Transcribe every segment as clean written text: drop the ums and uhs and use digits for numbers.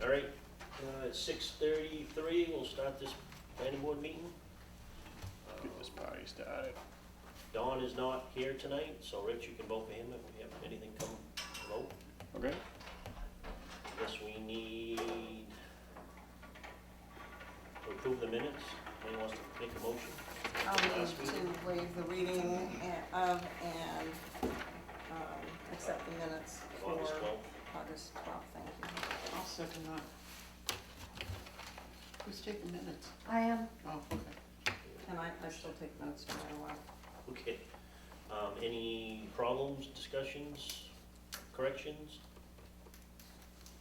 All right, at 6:33, we'll start this planning board meeting. Get this party started. Dawn is not here tonight, so Rich, you can vote for him if we have anything come to vote. Okay. Guess we need to approve the minutes. Anyone wants to make a motion? I'll Last move meeting? to waive the reading of and accept the minutes for August 12th. August 12th, thank you. I'll second that. Who's taking minutes? I am. Oh, okay. And I still take notes no matter what. Okay. Any problems, discussions, corrections?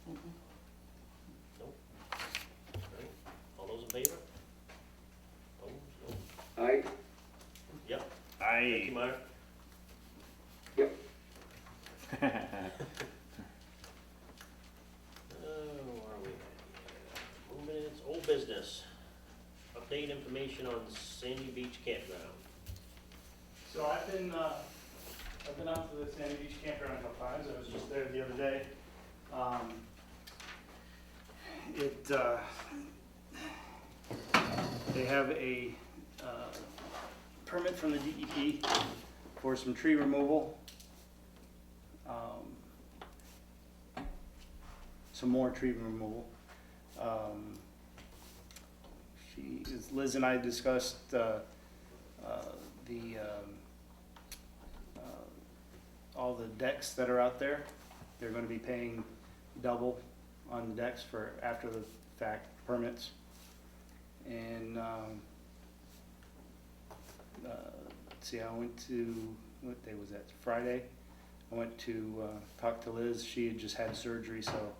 Mm-mm. Nope. All right. All those in favor? Opposed? No. Aye. Yep. Thank you, Mark. Yep. Where are we at here? 2 minutes, old business. Update information on Sandy Beach Campground. So I've been out to the Sandy Beach campground a couple times. I was just there the other day. They have a permit from the DEP for some tree removal. Some more tree removal. Liz and I discussed all the decks that are out there. They're going to be paying double on the decks for after the fact permits. And let's see, I went to, what day was that, Friday? I went to talk to Liz. She had just had surgery, so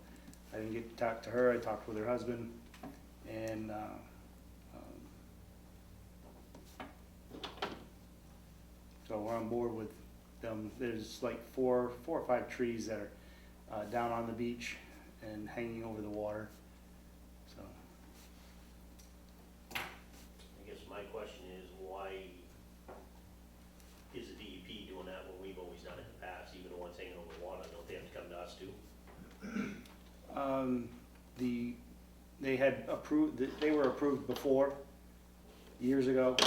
I didn't get to talk to her. I talked with her husband, and so we're on board with them. There's like four or five trees that are down on the beach and hanging over the water. So I guess my question is, why is the DEP doing that when we've always done it in the past? Even the ones hanging over the water, don't they have to come to us too? they had approved. They were approved before, years ago.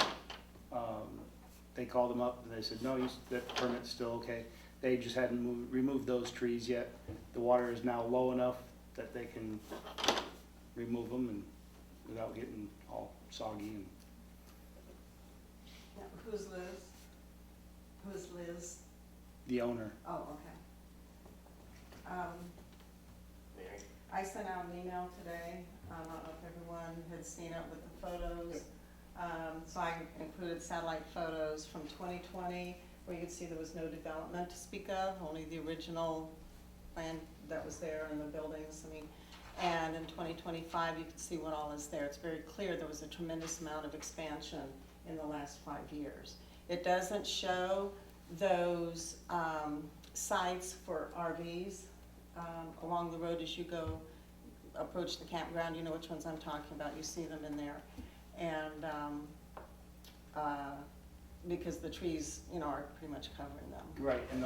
They called them up and they said, no, that permit's still okay. They just hadn't removed those trees yet. The water is now low enough that they can remove them and without getting all soggy. And Now, who's Liz? Who's Liz? the owner. Oh, okay. Mary? I sent out an email today. I don't know if everyone had seen it with the photos. So I included satellite photos from 2020, where you could see there was no development to speak of, only the original plan that was there and the buildings. I mean, and in 2025, you can see what all is there. It's very clear there was a tremendous amount of expansion in the last 5 years. It doesn't show those sites for RVs along the road as you go approach the campground. You know which ones I'm talking about. You see them in there. And because the trees, you know, are pretty much covering them. Right, and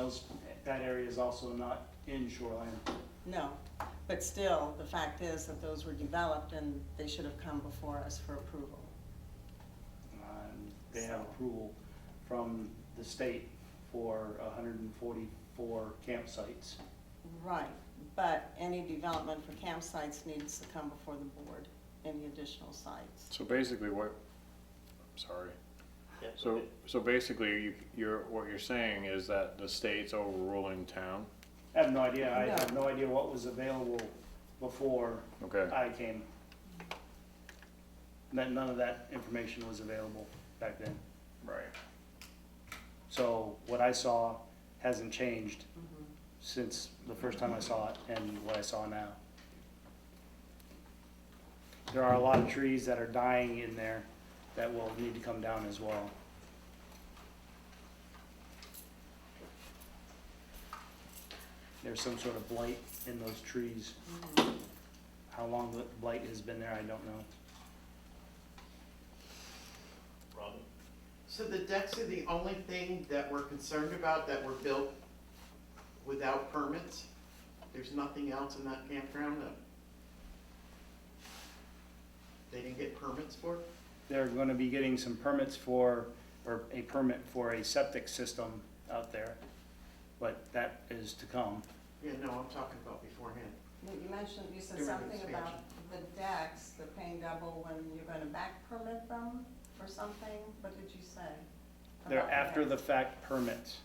that area is also not in shoreline. No, but still, the fact is that those were developed and they should have come before us for approval. They have approval from the state for 144 campsites. Right, but any development for campsites needs to come before the board, any additional sites. So basically what, sorry. Yeah, So basically what you're saying is that the state's overruling town? I have no idea. I No. have no idea what was available before Okay. I came. None of that information was available back then. Right. So what I saw hasn't changed Mhm. since the first time I saw it and what I saw now. There are a lot of trees that are dying in there that will need to come down as well. There's some sort of blight in those trees. Mhm. How long the blight has been there, I don't know. Robin? So the decks are the only thing that we're concerned about that were built without permits? There's nothing else in that campground that they didn't get permits for? They're gonna be getting some permits for, or a permit for a septic system out there, but that is to come. Yeah, no, I'm talking about beforehand. You mentioned, you said During something about expansion. the decks, they're paying double when you're gonna back permit them or something? What did you say? They're about after the decks? fact permits.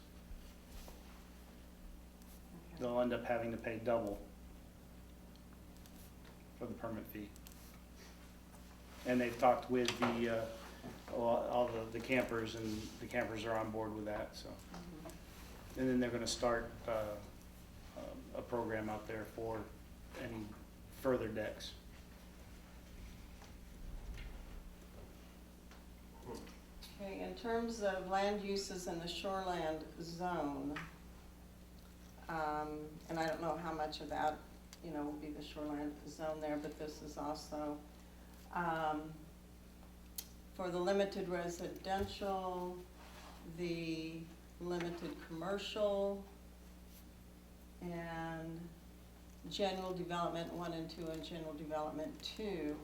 Okay. They'll end up having to pay double for the permit fee. And they've talked with the, all the campers, and the campers are on board with that, so. Mhm. And then they're gonna start, a program out there for any further decks. Okay, in terms of land uses in the shoreland zone, and I don't know how much of that, you know, will be the shoreland zone there, but this is also, for the limited residential, the limited commercial, and general development 1 and 2 and general development 2,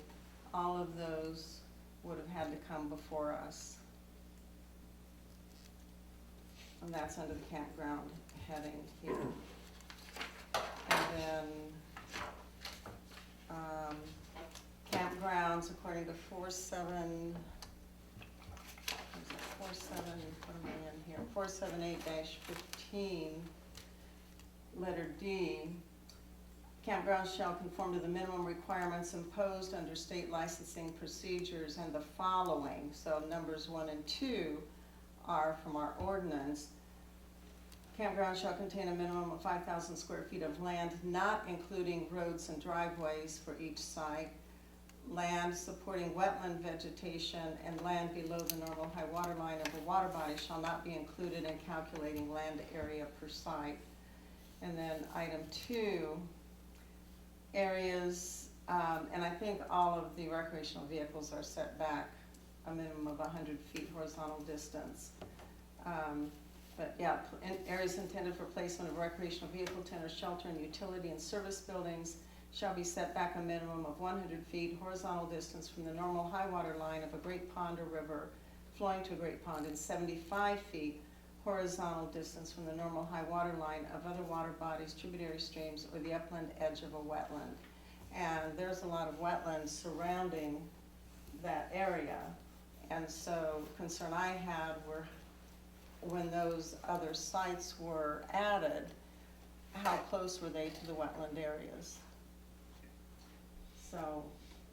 all of those would have had to come before us. And that's under the campground heading here. And then, campgrounds, according to 47, what is it, 47, what am I in here? 478-15, letter D. Campgrounds shall conform to the minimum requirements imposed under state licensing procedures and the following. So numbers 1 and 2 are from our ordinance. Campground shall contain a minimum of 5,000 square feet of land, not including roads and driveways for each site. Land supporting wetland vegetation and land below the normal high water line of the water body shall not be included in calculating land area per site. And then item 2, areas, and I think all of the recreational vehicles are set back a minimum of 100 feet horizontal distance. But yeah, in areas intended for placement of recreational vehicle, tent or shelter, and utility and service buildings shall be set back a minimum of 100 feet horizontal distance from the normal high water line of a great pond or river flowing to a great pond, and 75 feet horizontal distance from the normal high water line of other water bodies, tributary streams, or the upland edge of a wetland. And there's a lot of wetlands surrounding that area. And so concern I had were when those other sites were added, how close were they to the wetland areas? So,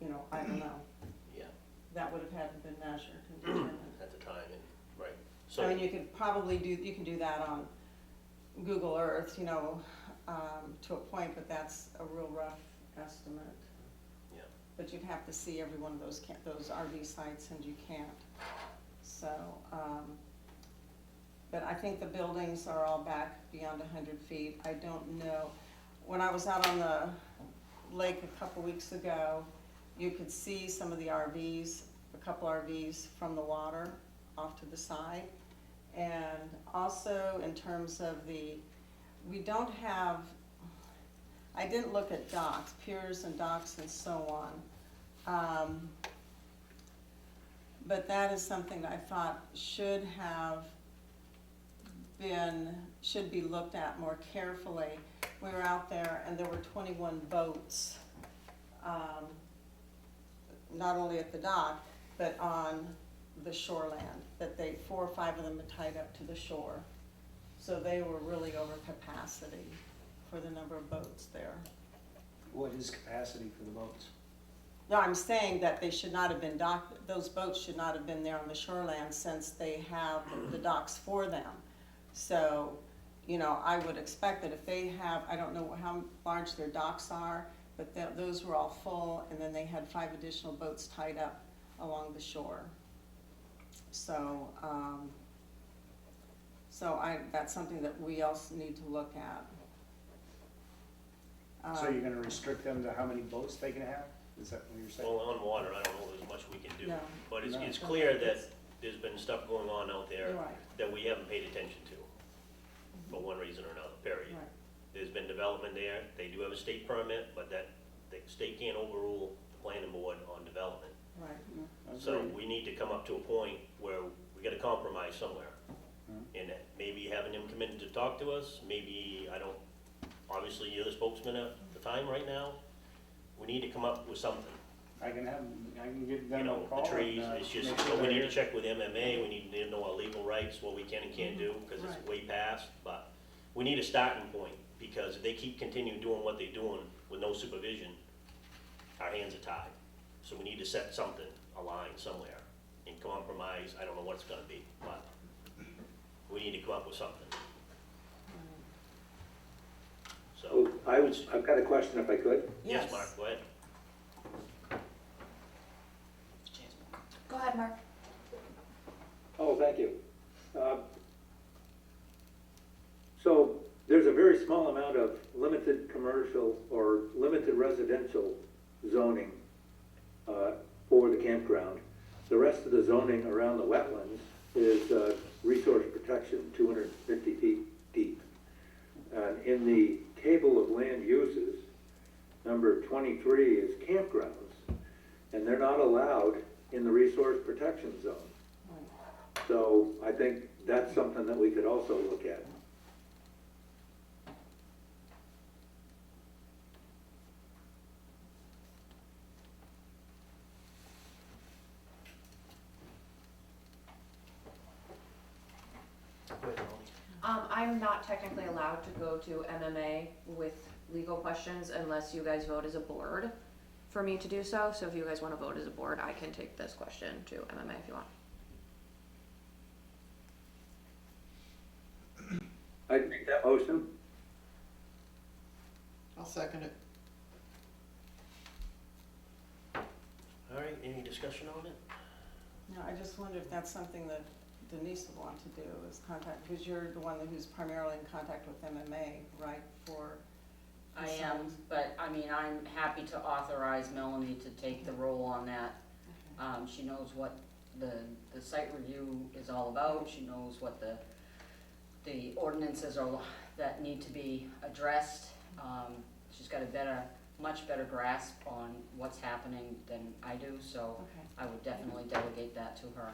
you know, I don't know. Yeah, That would have had to been measured and determined. at the time, and, right. I So, mean, you could probably you can do that on Google Earth, you know, to a point, but that's a real rough estimate. yeah, But you'd have to see every one of those RV sites, and you can't. So, but I think the buildings are all back beyond 100 feet. I don't know. When I was out on the lake a couple weeks ago, you could see some of the RVs, a couple RVs from the water off to the side. And also in terms of we don't have, I didn't look at docks, piers and docks and so on. But that is something that I thought should be looked at more carefully. We were out there and there were 21 boats, not only at the dock, but on the shoreland, that 4 or 5 of them had tied up to the shore. So they were really over capacity for the number of boats there. What is capacity for the boats? No, I'm saying that they should not have been docked, those boats should not have been there on the shoreland since they have the docks for them. So, you know, I would expect that if they have, I don't know how large their docks are, but those were all full, and then they had 5 additional boats tied up along the shore. So, that's something that we also need to look at. So you're gonna restrict them to how many boats they can have? Is that what you're saying? well, on water, I don't know there's much we can do. No. But it's, No. it's clear that there's been stuff going on out there You're right, that we haven't paid attention to, for one reason or another, period. right. There's been development there, they do have a state permit, but that, the state can't overrule the planning board on development. Right. So Agreed. we need to come up to a point where we gotta compromise somewhere. Mhm. And maybe having him come in to talk to us, maybe, I don't, obviously you're the spokesman at the time right now. We need to come up with something, I can give you them a know, call. the trees, and, it's just, make so sure we they're need to here. check with MMA, we need to know our legal rights, what we can and can't do, cause Right. it's way past, but we need a starting point, because if they keep continuing doing what they're doing with no supervision, our hands are tied. So we need to set something, a line somewhere, and compromise, I don't know what it's gonna be, but we need to come up with something. So, Well, I've got a question if I could. yes, Mark, go ahead. Go ahead, Mark. Oh, thank you. So there's a very small amount of limited commercial or limited residential zoning for the campground. The rest of the zoning around the wetlands is resource protection, 250 feet deep. And in the table of land uses, number 23 is campgrounds, and they're not allowed in the resource protection zone. So I think that's something that we could also look at. Go ahead, Molly. I'm not technically allowed to go to MMA with legal questions unless you guys vote as a board for me to do so. So if you guys want to vote as a board, I can take this question to MMA if you want. I'd make that motion. I'll second it. All right, any discussion on it? No, I just wonder if that's something that Denise would want to do, is contact, because you're the one who's primarily in contact with MMA, right, for. I am, but I mean, I'm happy to authorize Melanie to take the role on that. She knows what the site review is all about, she knows what the ordinances are that need to be addressed. She's got a much better grasp on what's happening than I do, so Okay. I would definitely delegate that to her.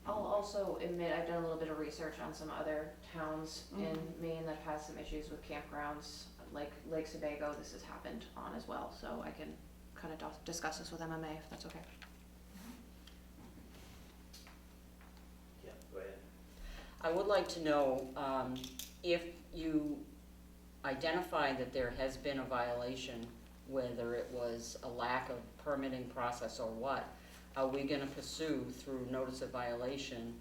I'll also admit I've done a little bit of research on some other towns in Maine that has some issues with campgrounds, like Lake Sebago. This has happened on as well, so I can kind of discuss this with MMA if that's okay. Yeah, go ahead. I would like to know, if you identify that there has been a violation, whether it was a lack of permitting process or what, are we gonna pursue through notice of violation,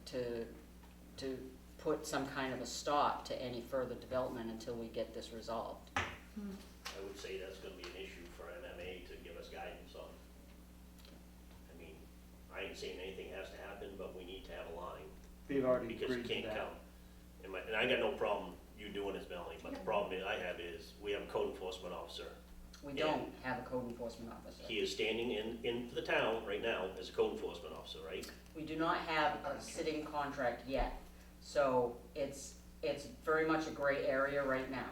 to put some kind of a stop to any further development until we get this resolved? I would say that's gonna be an issue for MMA to give us guidance on. I mean, I ain't saying anything has to happen, but we need to have a line, They've already because agreed it to can't that. count. And I got no problem you doing this, Melanie, but the problem that I have is, we have a code enforcement officer. We don't have a code enforcement officer. He is standing in the town right now as a code enforcement officer, right? We do not have a sitting contract yet, so it's very much a gray area right now.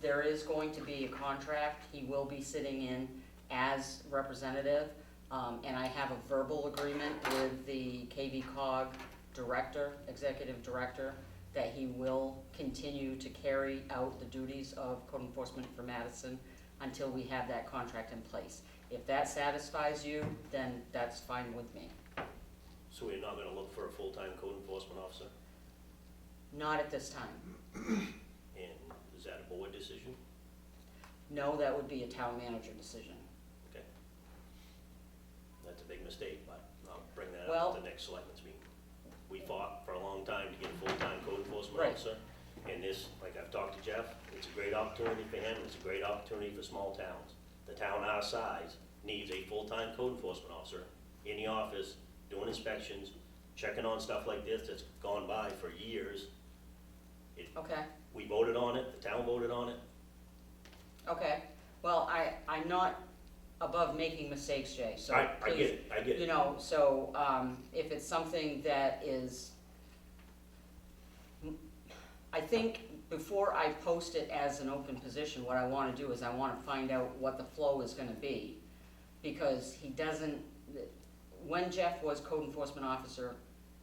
There is going to be a contract, he will be sitting in as representative, and I have a verbal agreement with the KV cog director, executive director, that he will continue to carry out the duties of code enforcement for Madison until we have that contract in place. If that satisfies you, then that's fine with me. So we're not gonna look for a full-time code enforcement officer? Not at this time. And is that a board decision? No, that would be a town manager decision. Okay. That's a big mistake, but I'll bring that Well- up at the next selectmen's meeting. We fought for a long time to get a full-time code enforcement Right. officer. And this, like I've talked to Jeff, it's a great opportunity for him, it's a great opportunity for small towns. The town our size needs a full-time code enforcement officer in the office, doing inspections, checking on stuff like this that's gone by for years. Okay, We voted on it, the town voted on it. okay. Well, I'm not above making mistakes, Jay, so I please, get it, I get you it. know, so, if it's something that is, I think before I post it as an open position, what I wanna do is I wanna find out what the flow is gonna be. Because he doesn't, when Jeff was code enforcement officer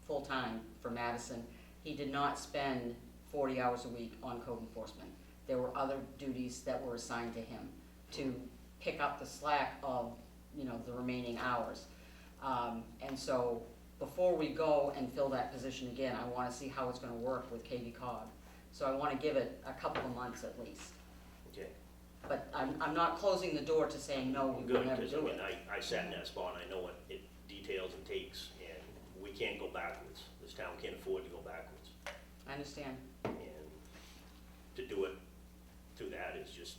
full-time for Madison, he did not spend 40 hours a week on code enforcement. There were other duties that were assigned to him to pick up the slack of, the remaining hours. And so, before we go and fill that position again, I wanna see how it's gonna work with KV Cog. So I wanna give it a couple of months at least. Okay, But I'm not closing the door to saying, no, we will good, never because do I it. mean, I sat in that spot and I know what it details and takes, and we can't go backwards. This town can't afford to go backwards. I understand. And to do it through that is just,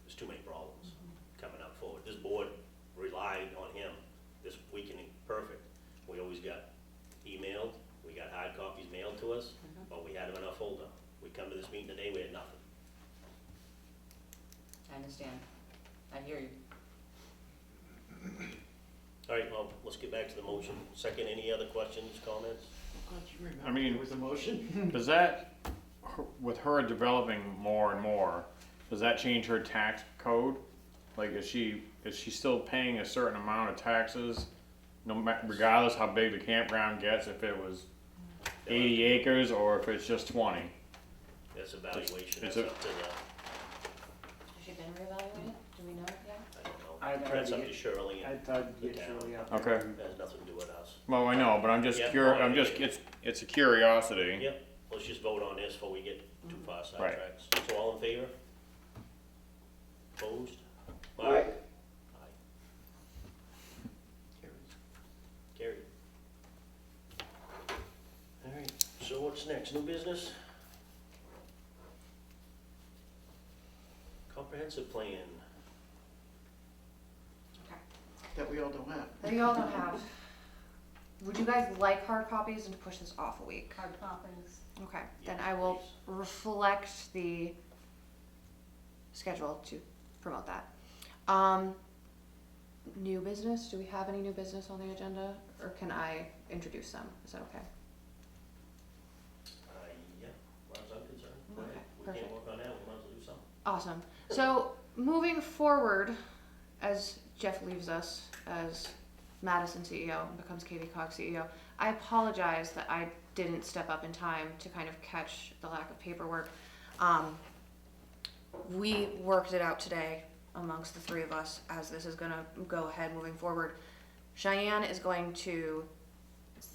there's too many problems coming up forward. This board relied on him this weekend, perfect. We always got emailed, we got hard copies mailed to us, but we had them in our folder. We come to this meeting today, we had nothing. I understand. I hear you. All right, well, let's get back to the motion. Second, any other questions, comments? Glad you remembered I mean- there was a motion. Does that, with her developing more and more, does that change her tax code? Like, is she still paying a certain amount of taxes, regardless how big the campground gets, if it was 80 acres or if it's just 20? That's evaluation, It's that's a- up to the, Has she been reevaluated? Do we know yet? I don't know. I'd That's up already- to Shirley, I and thought you'd the get town. Shirley out Okay. there. It has nothing to do with us. Well, I know, but I'm just Yeah, curious, no, I'm just, I- it's a curiosity. Yep, let's just vote on this before we get too far Right. sidetracked. So all in favor? Opposed? Aye. Aye. Carried. All right, so what's next? New business? Comprehensive plan. That we all don't have. That you all don't have. Would you guys like hard copies and to push this off a week? Hard copies. Okay, then Yeah, I will please. reflect the schedule to promote that. New business, do we have any new business on the agenda, or can I introduce them? Is that okay? Yeah, as far as I'm concerned. Go Okay, ahead. We perfect. can't work on that, we might as well do something. Awesome. So, moving forward, as Jeff leaves us as Madison CEO and becomes KV Cog CEO, I apologize that I didn't step up in time to kind of catch the lack of paperwork. We worked it out today amongst the three of us as this is gonna go ahead moving forward. Cheyenne is going to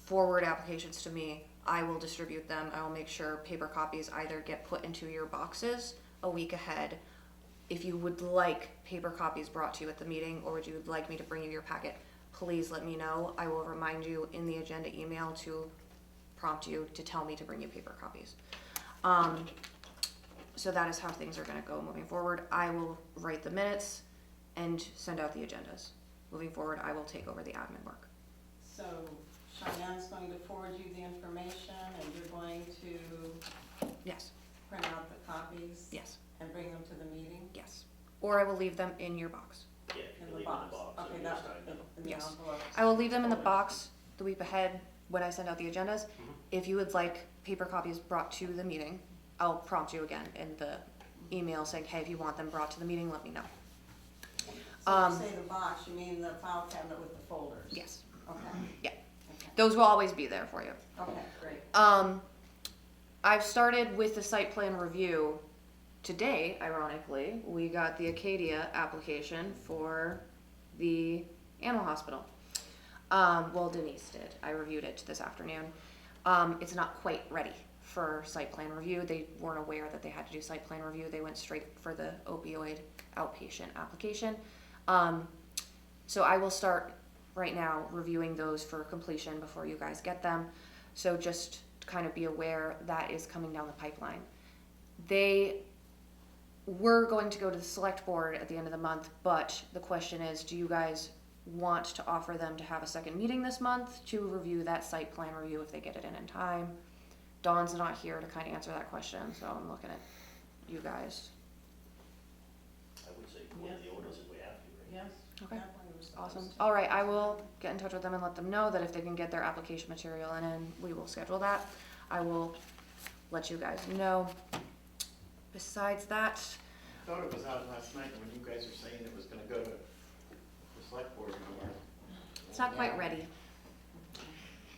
forward applications to me. I will distribute them. I will make sure paper copies either get put into your boxes a week ahead. If you would like paper copies brought to you at the meeting, or would you like me to bring you your packet, please let me know. I will remind you in the agenda email to prompt you to tell me to bring you paper copies. So that is how things are gonna go moving forward. I will write the minutes and send out the agendas. Moving forward, I will take over the admin work. So Cheyenne's going to forward you the information and you're going to Yes, print out the copies? yes, And bring them to the meeting? yes. Or I will leave them in your box. Yeah, if you In can the leave it in box? the box. Okay, it'll that, give us time to- in the Yes. envelopes. I will leave them in the box the week ahead when I send out the agendas. If you would like paper copies brought to the meeting, I'll prompt you again in the email saying, hey, if you want them brought to the meeting, let me know. So you say the box, you mean the file cabinet with the folders? Yes, Okay. Yeah. Okay. those will always be there for you. Okay, great. I've started with the site plan review. Today, ironically, we got the Acadia application for the animal hospital. Well, Denise did. I reviewed it this afternoon. It's not quite ready for site plan review. They weren't aware that they had to do site plan review. They went straight for the opioid outpatient application. So I will start right now reviewing those for completion before you guys get them. So just to kind of be aware that is coming down the pipeline. They were going to go to the select board at the end of the month, but the question is, do you guys want to offer them to have a second meeting this month to review that site plan review if they get it in time? Dawn's not here to kind of answer that question, so I'm looking at you guys. I would say one of the orders if we have to, right? Yes. Okay. definitely we're supposed Awesome. to. All right, I will get in touch with them and let them know that if they can get their application material in, and we will schedule that. I will let you guys know. besides that, I thought it was out last night when you guys were saying it was gonna go to the select board member. it's not quite ready.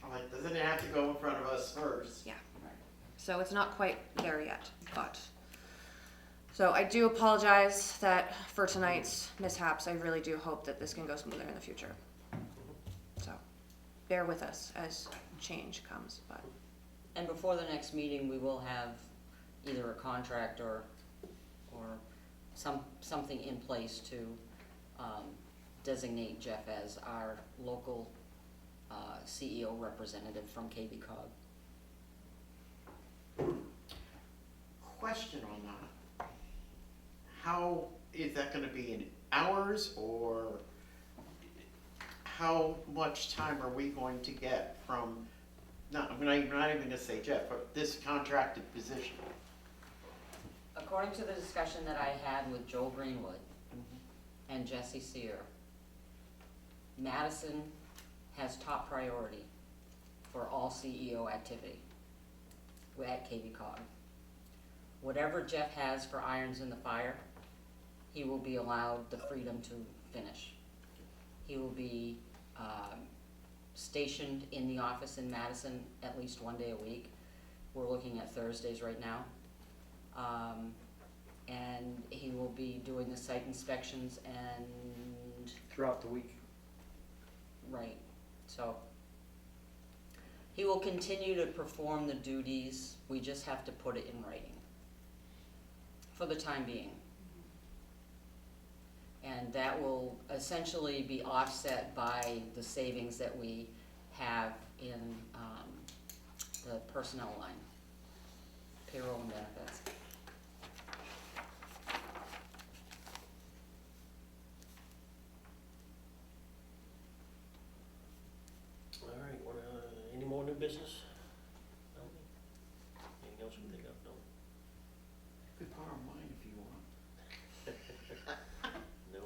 I'm like, doesn't it have to go in front of us first? Yeah. So it's not quite there yet, but. So I do apologize that for tonight's mishaps. I really do hope that this can go smoother in the future. So bear with us as change comes, but. And before the next meeting, we will have either a contract or something in place to designate Jeff as our local CEO representative from KB cog. Question on that. How, is that gonna be in hours, or how much time are we going to get from, I'm not even gonna say Jeff, but this contracted position? According to the discussion that I had with Joel Greenwood and Jesse Sear, Madison has top priority for all CEO activity at KB cog. Whatever Jeff has for irons in the fire, he will be allowed the freedom to finish. He will be stationed in the office in Madison at least one day a week. We're looking at Thursdays right now. And he will be doing the site inspections and, Throughout the week. right, so. He will continue to perform the duties, we just have to put it in writing. For the time being. And that will essentially be offset by the savings that we have in the personnel line, payroll and benefits. All right, any more new business? No? Anything else we can think of? No? Could borrow mine if you want. No.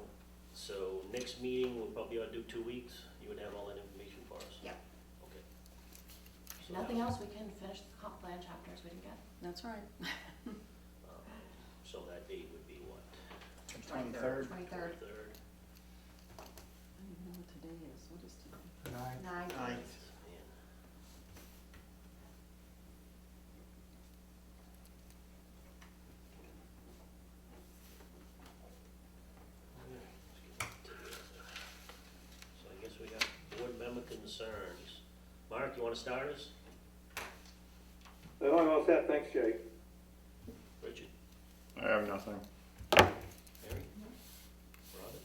So next meeting, we'll probably ought to do 2 weeks. You would have all that information for us? Yep. Okay. So Nothing else, we can finish the comp plan chapters we didn't get. That's right. So that date would be what? 23rd. 23rd. 23rd? I don't even know what today is. What is today? 9. 9. Ninth. Man. So I guess we got board member concerns. Mark, you wanna start us? No, I'm all set, thanks, Jay. Richard? I have nothing. Mary? Robert?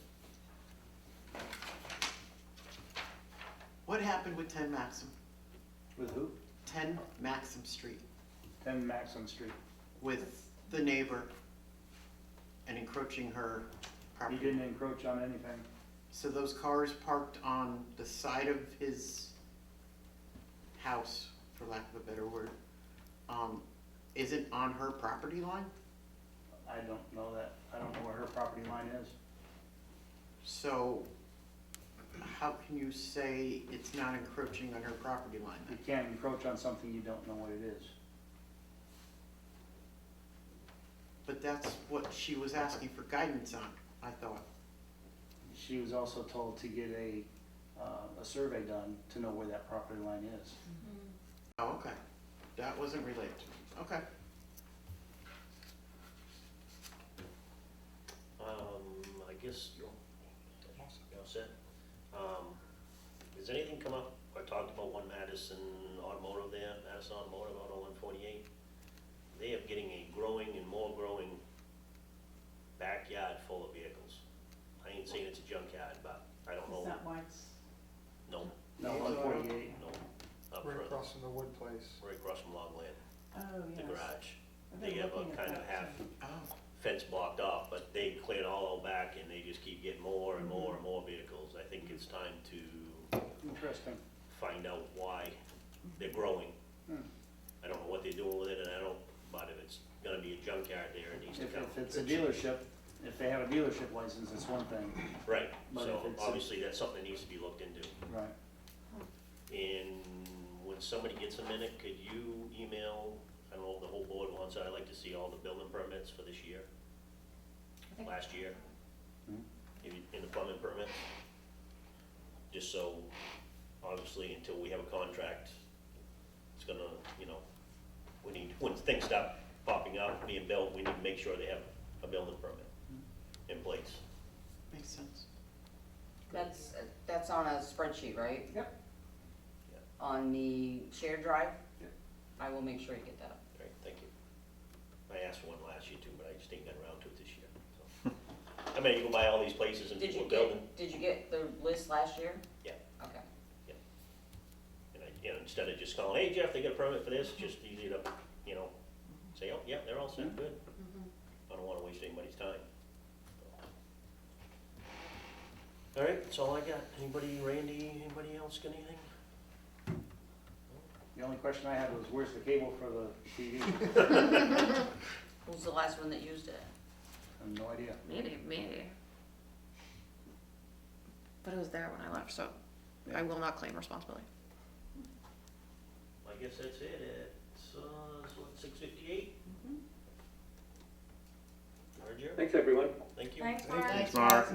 What happened with 10 Maxim? With who? 10 Maxim Street, 10 Maxim Street. with the neighbor and encroaching her He property? didn't encroach on anything. So those cars parked on the side of his house, for lack of a better word, isn't on her property line? I don't know that. I don't know where her property line is. So how can you say it's not encroaching on her property line You then? can't encroach on something you don't know what it is. But that's what she was asking for guidance on, I thought. She was also told to get a survey done to know where that property line is. Oh, okay. That wasn't related to me. Okay. I guess you're all set. Has anything come up, I talked about one Madison Automotive there, Madison Automotive out on 148. They are getting a growing and more growing backyard full of vehicles. I ain't saying it's a junkyard, but I don't know, Is that why it's, no, No, 148. no, up Right further, across from the wood place. right across from Logland, oh, the yes. garage. I've They been have a looking at kind of that, half too. Oh, fence blocked off, but they cleared all back and they just keep getting more and more and more vehicles. I think it's time to Interesting. find out why they're growing. Hmm. I don't know what they're doing with it, and I don't, but if it's gonna be a junkyard there, it needs to come. If it's a dealership, if they have a dealership license, it's one thing. Right, But so if it's a- obviously that's something that needs to be looked into. Right. And when somebody gets a minute, could you email, I don't know if the whole board wants once, I'd like to see all the building permits for this year, I think- last year. Mhm. In the plumbing permits. Just so, obviously, until we have a contract, it's gonna, you know, we need, when things start popping up, being built, we need to make sure they have a building permit in place. Makes sense. That's on a spreadsheet, right? Yep. On the shared drive? Yep. I will make sure you get that up. All right, thank you. I asked for one last year too, but I just ain't got around to it this year, so. I mean, you go by all these places and Did you we're building, did you get the list last year? Yeah. Okay. and I, you know, instead of just calling, hey Jeff, they got a permit for this, just easy to, you know, say, oh, yeah, they're all set, good. I don't wanna waste anybody's time. All right, that's all I got. Anybody, Randy, anybody else got anything? The only question I had was, where's the cable for the TV? Who's the last one that used it? I have no idea. Maybe. But it was there when I left, so I will not claim responsibility. I guess that's it. It's, what, 6:58? Adjourned. Thanks, everyone. Thank you. Thanks, Mark. Thanks, Mark.